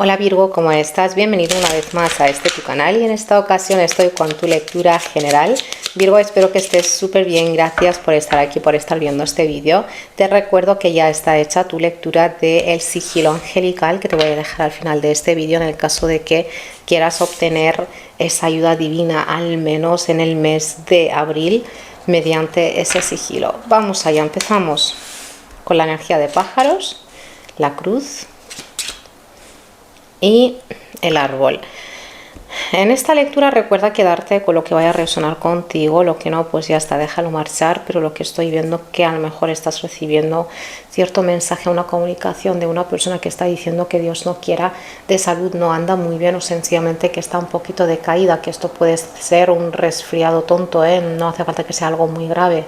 Hola Virgo, ¿cómo estás? Bienvenido una vez más a tu canal y en esta ocasión estoy con tu lectura general. Virgo, espero que estés súper bien, gracias por estar aquí, por estar viendo este vídeo. Te recuerdo que ya está hecha tu lectura del sigilo angelical que te voy a dejar al final de este vídeo en el caso de que quieras obtener esa ayuda divina al menos en el mes de abril mediante ese sigilo. Vamos allá, empezamos con la energía de pájaros, la cruz y el árbol. En esta lectura recuerda quedarte con lo que vaya a resonar contigo, lo que no pues ya está, déjalo marchar, pero lo que estoy viendo que a lo mejor estás recibiendo cierto mensaje, una comunicación de una persona que está diciendo que Dios no quiera, de salud no anda muy bien o sencillamente que está un poquito decaída, que esto puede ser un resfriado tonto, no hace falta que sea algo muy grave.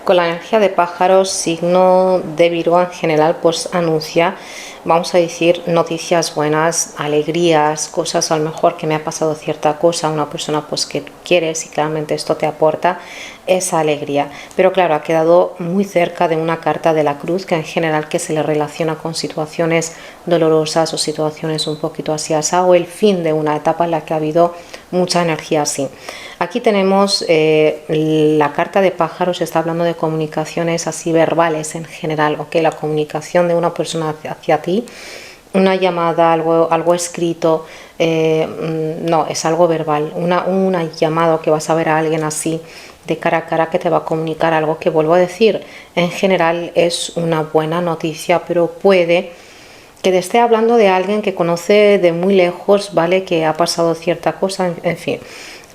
Con la energía de pájaros, signo de Virgo en general, pues anuncia, vamos a decir, noticias buenas, alegrías, cosas a lo mejor que me ha pasado cierta cosa, una persona pues que tú quieres y claramente esto te aporta esa alegría. Pero claro, ha quedado muy cerca de una carta de la cruz que en general que se le relaciona con situaciones dolorosas o situaciones un poquito así o el fin de una etapa en la que ha habido mucha energía así. Aquí tenemos la carta de pájaros, está hablando de comunicaciones así verbales en general, ¿ok? La comunicación de una persona hacia ti, una llamada, algo escrito, no, es algo verbal, una llamada que vas a ver a alguien así de cara a cara que te va a comunicar algo que, vuelvo a decir, en general es una buena noticia, pero puede que te esté hablando de alguien que conoce de muy lejos, ¿vale? Que ha pasado cierta cosa, en fin.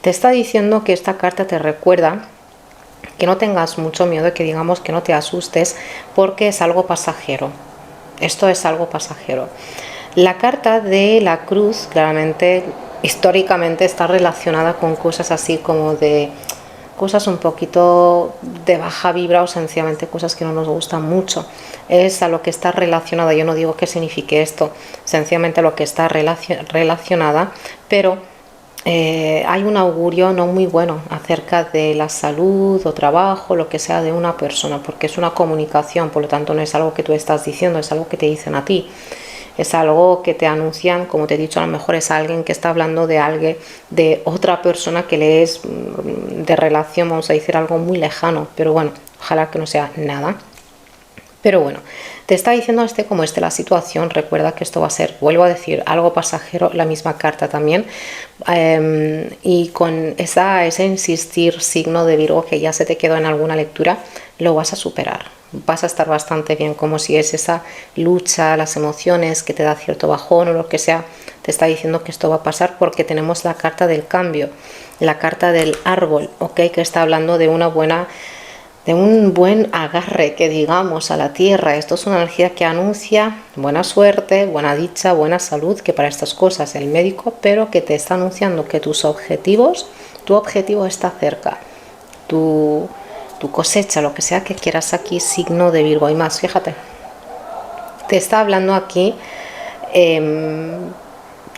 Te está diciendo que esta carta te recuerda que no tengas mucho miedo, que digamos que no te asustes porque es algo pasajero. Esto es algo pasajero. La carta de la cruz claramente, históricamente está relacionada con cosas así como de cosas un poquito de baja vibra o sencillamente cosas que no nos gustan mucho. Es a lo que está relacionada, yo no digo que signifique esto, sencillamente a lo que está relacionada, pero hay un augurio no muy bueno acerca de la salud o trabajo, lo que sea de una persona, porque es una comunicación, por lo tanto no es algo que tú estás diciendo, es algo que te dicen a ti. Es algo que te anuncian, como te he dicho, a lo mejor es alguien que está hablando de alguien, de otra persona que le es de relación, vamos a decir algo muy lejano, pero bueno, ojalá que no sea nada. Pero bueno, te está diciendo como la situación, recuerda que esto va a ser, vuelvo a decir, algo pasajero, la misma carta también, y con ese insistir signo de Virgo que ya se te quedó en alguna lectura, lo vas a superar, vas a estar bastante bien, como si es esa lucha, las emociones que te da cierto bajón o lo que sea, te está diciendo que esto va a pasar porque tenemos la carta del cambio, la carta del árbol, ¿ok? Que está hablando de un buen agarre, que digamos, a la tierra. Esto es una energía que anuncia buena suerte, buena dicha, buena salud, que para estas cosas el médico, pero que te está anunciando que tu objetivo está cerca, tu cosecha, lo que sea que quieras aquí, signo de Virgo y más, fíjate, te está hablando aquí,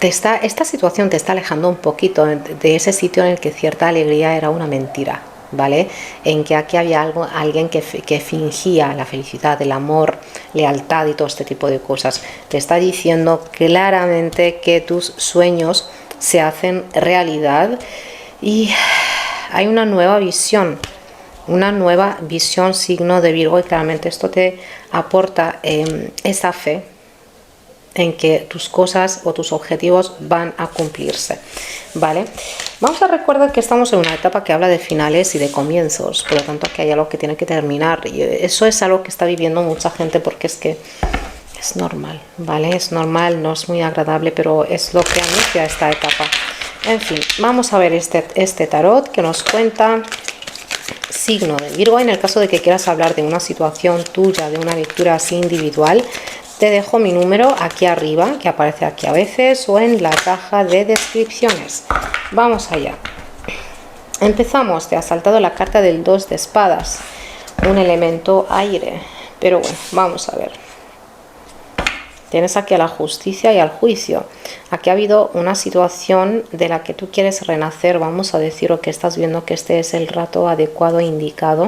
esta situación te está alejando un poquito de ese sitio en el que cierta alegría era una mentira, ¿vale? En que aquí había alguien que fingía la felicidad, el amor, lealtad y todo este tipo de cosas. Te está diciendo claramente que tus sueños se hacen realidad y hay una nueva visión, signo de Virgo, y claramente esto te aporta esa fe en que tus cosas o tus objetivos van a cumplirse, ¿vale? Vamos a recordar que estamos en una etapa que habla de finales y de comienzos, por lo tanto que hay algo que tiene que terminar, y eso es algo que está viviendo mucha gente porque es que es normal, ¿vale? Es normal, no es muy agradable, pero es lo que anuncia esta etapa. En fin, vamos a ver este tarot que nos cuenta signo de Virgo. En el caso de que quieras hablar de una situación tuya, de una lectura así individual, te dejo mi número aquí arriba, que aparece aquí a veces, o en la caja de descripciones. Vamos allá. Empezamos. Te ha saltado la carta del 2 de espadas, un elemento aire, pero bueno, vamos a ver. Tienes aquí a la justicia y al juicio. Aquí ha habido una situación de la que tú quieres renacer, vamos a decir, o que estás viendo que este es el rato adecuado e indicado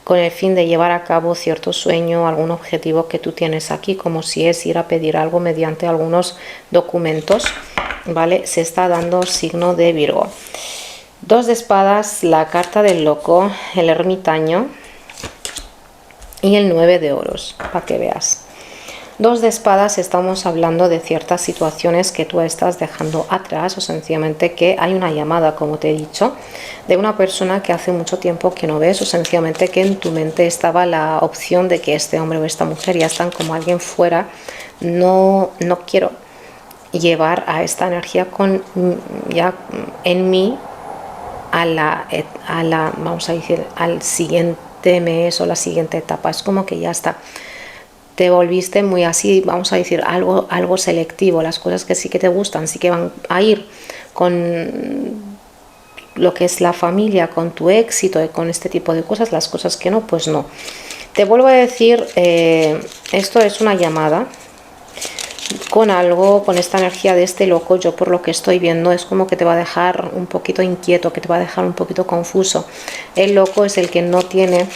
con el fin de llevar a cabo cierto sueño, algún objetivo que tú tienes aquí, como si es ir a pedir algo mediante algunos documentos, ¿vale? Se está dando signo de Virgo. 2 de espadas, la carta del loco, el ermitaño y el 9 de oros, para que veas. 2 de espadas, estamos hablando de ciertas situaciones que tú estás dejando atrás, o sencillamente que hay una llamada, como te he dicho, de una persona que hace mucho tiempo que no ves, o sencillamente que en tu mente estaba la opción de que este hombre o esta mujer ya están como alguien fuera. No quiero llevar a esta energía ya en mí a la, vamos a decir, al siguiente mes o la siguiente etapa. Es como que ya está. Te volviste muy así, vamos a decir, algo selectivo. Las cosas que sí que te gustan, sí que van a ir con lo que es la familia, con tu éxito y con este tipo de cosas. Las cosas que no, pues no. Te vuelvo a decir, esto es una llamada con algo, con esta energía de este loco. Yo por lo que estoy viendo es como que te va a dejar un poquito inquieto, que te va a dejar un poquito confuso. El loco es el que no tiene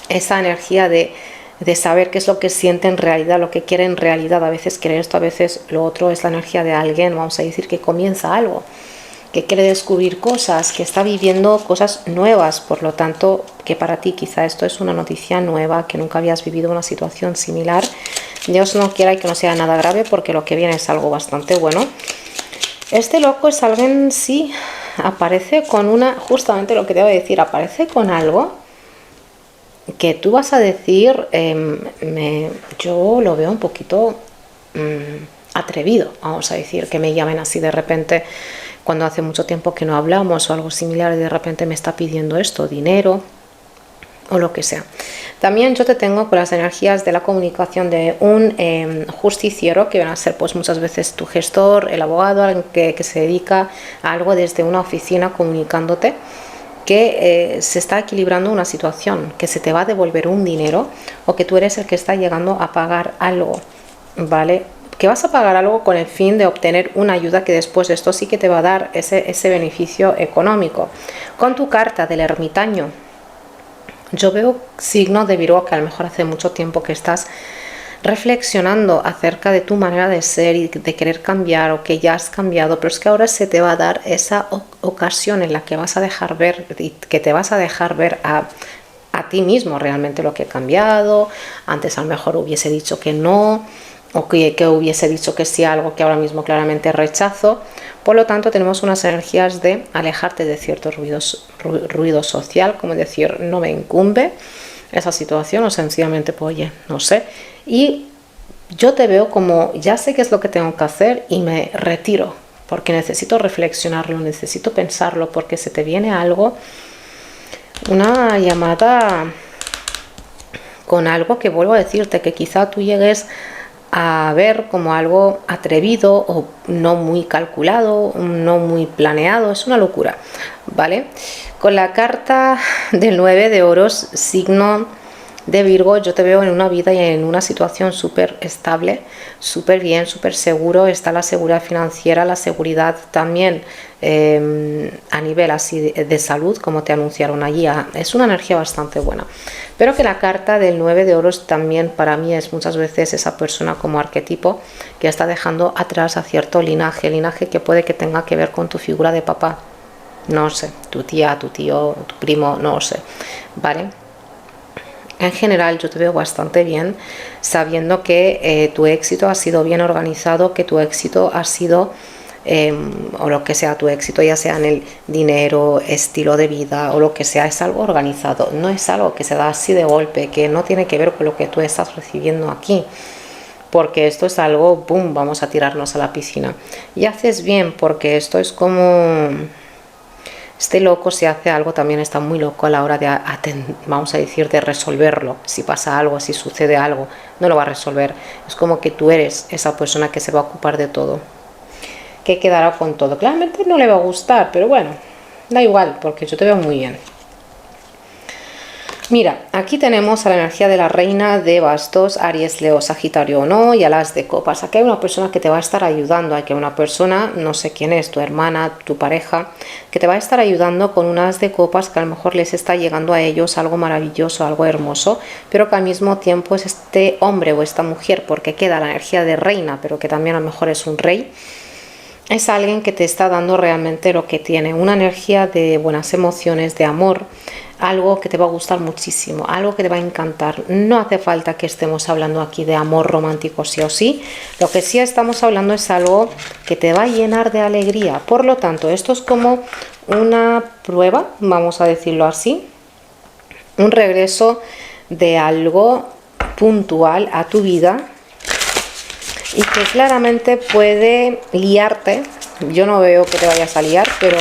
esa energía de saber qué es lo que siente en realidad, lo que quiere en realidad. A veces quiere esto, a veces lo otro. Es la energía de alguien, vamos a decir, que comienza algo, que quiere descubrir cosas, que está viviendo cosas nuevas. Por lo tanto, que para ti quizá esto es una noticia nueva, que nunca habías vivido una situación similar. Dios no quiera y que no sea nada grave, porque lo que viene es algo bastante bueno. Este loco es alguien, sí, aparece con justamente lo que te voy a decir, aparece con algo que tú vas a decir, yo lo veo un poquito atrevido, vamos a decir, que me llamen así de repente cuando hace mucho tiempo que no hablamos o algo similar, y de repente me está pidiendo esto, dinero o lo que sea. También yo te tengo con las energías de la comunicación de un justiciero, que van a ser pues muchas veces tu gestor, el abogado, alguien que se dedica a algo desde una oficina comunicándote, que se está equilibrando una situación, que se te va a devolver un dinero, o que tú eres el que está llegando a pagar algo, ¿vale? Que vas a pagar algo con el fin de obtener una ayuda que después de esto sí que te va a dar ese beneficio económico. Con tu carta del ermitaño, yo veo signo de Virgo, que a lo mejor hace mucho tiempo que estás reflexionando acerca de tu manera de ser y de querer cambiar, o que ya has cambiado, pero es que ahora se te va a dar esa ocasión en la que vas a dejar ver, y que te vas a dejar ver a ti mismo realmente lo que he cambiado. Antes a lo mejor hubiese dicho que no, o que hubiese dicho que sí a algo que ahora mismo claramente rechazo. Por lo tanto, tenemos unas energías de alejarte de ciertos ruido social, como decir, no me incumbe esa situación, o sencillamente, pues oye, no sé. Y yo te veo como, ya sé qué es lo que tengo que hacer y me retiro, porque necesito reflexionarlo, necesito pensarlo, porque se te viene algo, una llamada con algo que, vuelvo a decirte, que quizá tú llegues a ver como algo atrevido o no muy calculado, no muy planeado. Es una locura, ¿vale? Con la carta del 9 de oros, signo de Virgo, yo te veo en una vida y en una situación súper estable, súper bien, súper seguro. Está la seguridad financiera, la seguridad también a nivel así de salud, como te anunciaron allí. Es una energía bastante buena. Pero que la carta del 9 de oros también para mí es muchas veces esa persona como arquetipo que está dejando atrás a cierto linaje que puede que tenga que ver con tu figura de papá. No sé, tu tía, tu tío, tu primo, no sé, ¿vale? En general yo te veo bastante bien, sabiendo que tu éxito ha sido bien organizado, que tu éxito ha sido, o lo que sea tu éxito, ya sea en el dinero, estilo de vida o lo que sea, es algo organizado, no es algo que se da así de golpe, que no tiene que ver con lo que tú estás recibiendo aquí, porque esto es algo, boom, vamos a tirarnos a la piscina. Y haces bien, porque esto es como... Este loco, si hace algo, también está muy loco a la hora de, vamos a decir, de resolverlo. Si pasa algo, si sucede algo, no lo va a resolver. Es como que tú eres esa persona que se va a ocupar de todo, que quedará con todo. Claramente no le va a gustar, pero bueno, da igual, porque yo te veo muy bien. Mira, aquí tenemos a la energía de la reina de bastos, Aries, Leo, Sagitario o no, y a las de copas. Aquí hay una persona que te va a estar ayudando, hay que una persona, no sé quién es, tu hermana, tu pareja, que te va a estar ayudando con unas de copas que a lo mejor les está llegando a ellos algo maravilloso, algo hermoso, pero que al mismo tiempo es este hombre o esta mujer, porque queda la energía de reina, pero que también a lo mejor es un rey. Es alguien que te está dando realmente lo que tiene, una energía de buenas emociones, de amor, algo que te va a gustar muchísimo, algo que te va a encantar. No hace falta que estemos hablando aquí de amor romántico sí o sí, lo que sí estamos hablando es algo que te va a llenar de alegría. Por lo tanto, esto es como una prueba, vamos a decirlo así, un regreso de algo puntual a tu vida y que claramente puede liarte. Yo no veo que te vayas a liar, pero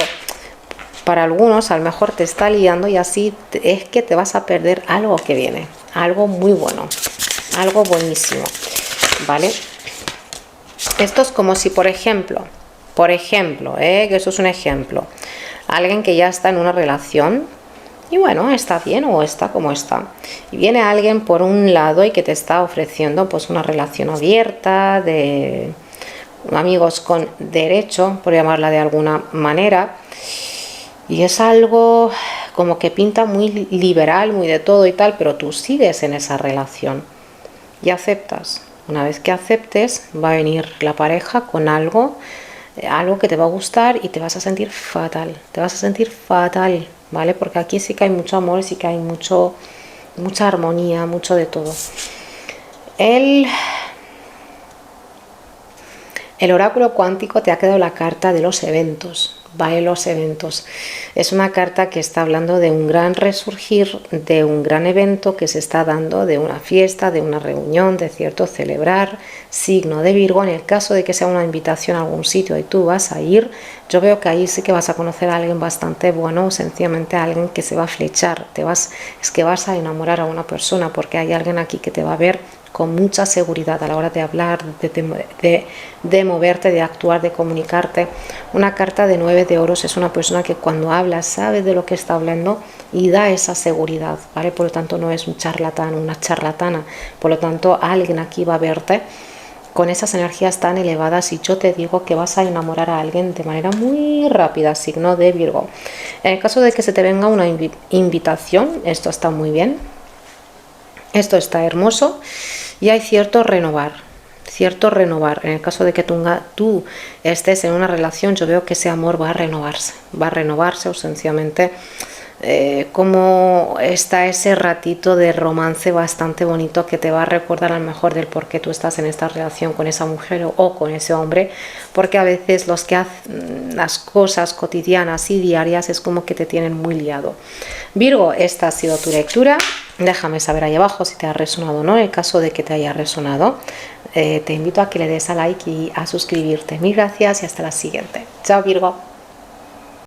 para algunos a lo mejor te está liando y así es que te vas a perder algo que viene, algo muy bueno, algo buenísimo, ¿vale? Esto es como si, por ejemplo, que eso es un ejemplo, alguien que ya está en una relación y bueno, está bien o está como está, y viene alguien por un lado y que te está ofreciendo pues una relación abierta, de amigos con derecho, por llamarla de alguna manera, y es algo como que pinta muy liberal, muy de todo y tal, pero tú sigues en esa relación y aceptas. Una vez que aceptes, va a venir la pareja con algo que te va a gustar y te vas a sentir fatal, ¿vale? Porque aquí sí que hay mucho amor, sí que hay mucha armonía, mucho de todo. El oráculo cuántico te ha quedado la carta de los eventos, ¿vale? Los eventos. Es una carta que está hablando de un gran resurgir, de un gran evento que se está dando, de una fiesta, de una reunión, de cierto celebrar, signo de Virgo. En el caso de que sea una invitación a algún sitio y tú vas a ir, yo veo que ahí sí que vas a conocer a alguien bastante bueno, o sencillamente a alguien que se va a flechar, es que vas a enamorar a una persona, porque hay alguien aquí que te va a ver con mucha seguridad a la hora de hablar, de moverte, de actuar, de comunicarte. Una carta de 9 de oros es una persona que cuando habla sabe de lo que está hablando y da esa seguridad, ¿vale? Por lo tanto no es un charlatán, una charlatana, por lo tanto alguien aquí va a verte con esas energías tan elevadas y yo te digo que vas a enamorar a alguien de manera muy rápida, signo de Virgo. En el caso de que se te venga una invitación, esto está muy bien, esto está hermoso y hay cierto renovar. En el caso de que tú estés en una relación, yo veo que ese amor va a renovarse o sencillamente como está ese ratito de romance bastante bonito que te va a recordar a lo mejor del por qué tú estás en esta relación con esa mujer o con ese hombre, porque a veces los que hacen las cosas cotidianas y diarias es como que te tienen muy liado. Virgo, esta ha sido tu lectura. Déjame saber ahí abajo si te ha resonado o no. En el caso de que te haya resonado, te invito a que le des a like y a suscribirte. Mil gracias y hasta la siguiente. Chao, Virgo.